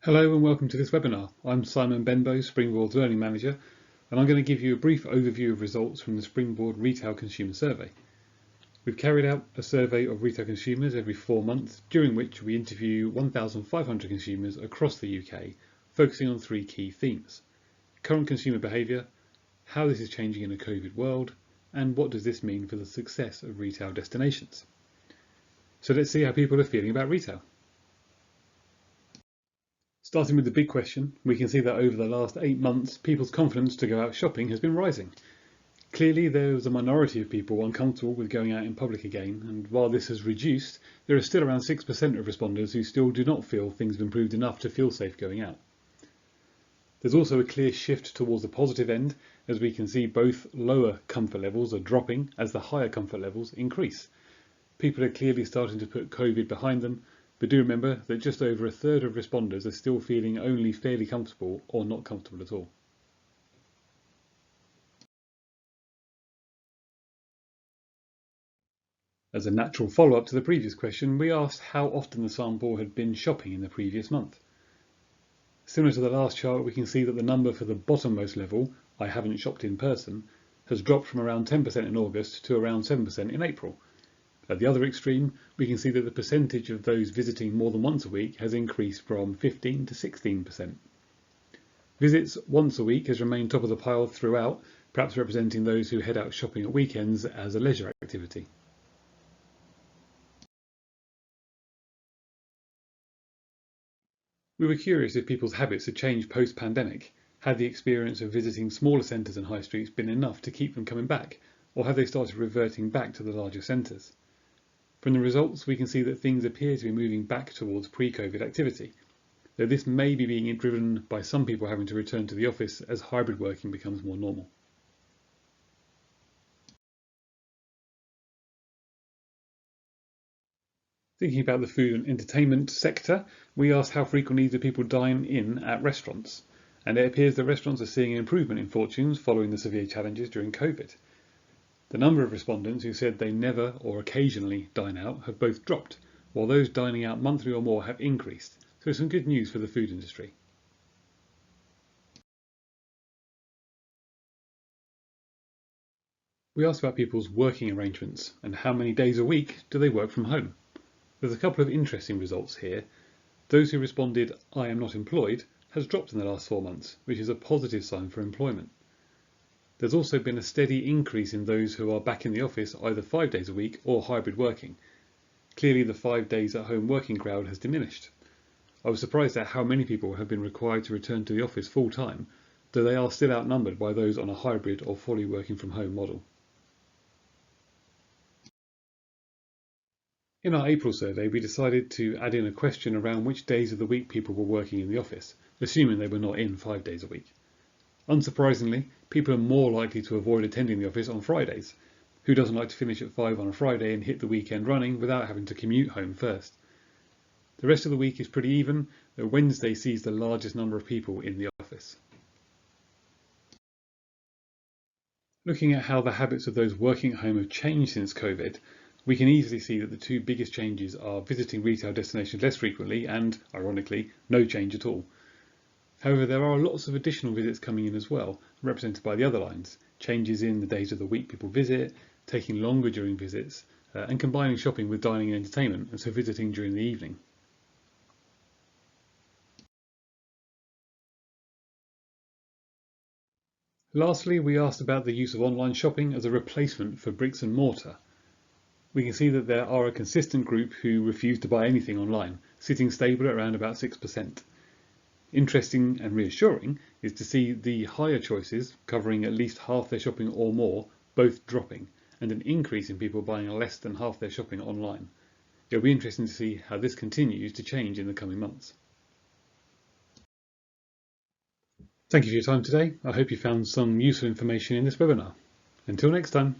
Hello and welcome to this webinar. I'm Simon Benbow, Springboard's Learning Manager, and I'm going to give you a brief overview of results from the Springboard Retail Consumer Survey. We've carried out a survey of retail consumers every 4 months, during which we interview 1,500 consumers across the UK, focusing on 3 key themes: current consumer behaviour, how this is changing in a COVID world, and what does this mean for the success of retail destinations. So let's see how people are feeling about retail. Starting with the big question, we can see that over the last 8 months, people's confidence to go out shopping has been rising. Clearly, there was a minority of people uncomfortable with going out in public again, and while this has reduced, there are still around 6% of responders who still do not feel things have improved enough to feel safe going out. There's also a clear shift towards the positive end, as we can see both lower comfort levels are dropping as the higher comfort levels increase. People are clearly starting to put COVID behind them, but do remember that just over a third of responders are still feeling only fairly comfortable or not comfortable at all. As a natural follow-up to the previous question, we asked how often the sample had been shopping in the previous month. Similar to the last chart, we can see that the number for the bottommost level, I haven't shopped in person, has dropped from around 10% in August to around 7% in April. At the other extreme, we can see that the percentage of those visiting more than once a week has increased from 15 to 16%. Visits once a week has remained top of the pile throughout, perhaps representing those who head out shopping at weekends as a leisure activity. We were curious if people's habits had changed post-pandemic. Had the experience of visiting smaller centres and high streets been enough to keep them coming back, or have they started reverting back to the larger centres? From the results, we can see that things appear to be moving back towards pre-COVID activity, though this may be being driven by some people having to return to the office as hybrid working becomes more normal. Thinking about the food and entertainment sector, we asked how frequently do people dine in at restaurants, and it appears that restaurants are seeing an improvement in fortunes following the severe challenges during COVID. The number of respondents who said they never or occasionally dine out have both dropped, while those dining out monthly or more have increased, so some good news for the food industry. We asked about people's working arrangements and how many days a week do they work from home. There's a couple of interesting results here. Those who responded, "I am not employed," has dropped in the last 4 months, which is a positive sign for employment. There's also been a steady increase in those who are back in the office either 5 days a week or hybrid working. Clearly the 5 days at home working crowd has diminished. I was surprised at how many people have been required to return to the office full time, though they are still outnumbered by those on a hybrid or fully working from home model. In our April survey, we decided to add in a question around which days of the week people were working in the office, assuming they were not in 5 days a week. Unsurprisingly, people are more likely to avoid attending the office on Fridays. Who doesn't like to finish at 5 on a Friday and hit the weekend running without having to commute home first? The rest of the week is pretty even, though Wednesday sees the largest number of people in the office. Looking at how the habits of those working at home have changed since COVID, we can easily see that the 2 biggest changes are visiting retail destinations less frequently and, ironically, no change at all. However, there are lots of additional visits coming in as well, represented by the other lines: changes in the days of the week people visit, taking longer during visits, and combining shopping with dining and entertainment, and so visiting during the evening. Lastly, we asked about the use of online shopping as a replacement for bricks and mortar. We can see that there are a consistent group who refuse to buy anything online, sitting stable at around about 6%. Interesting and reassuring is to see the higher choices, covering at least half their shopping or more, both dropping, and an increase in people buying less than half their shopping online. It'll be interesting to see how this continues to change in the coming months. Thank you for your time today. I hope you found some useful information in this webinar. Until next time.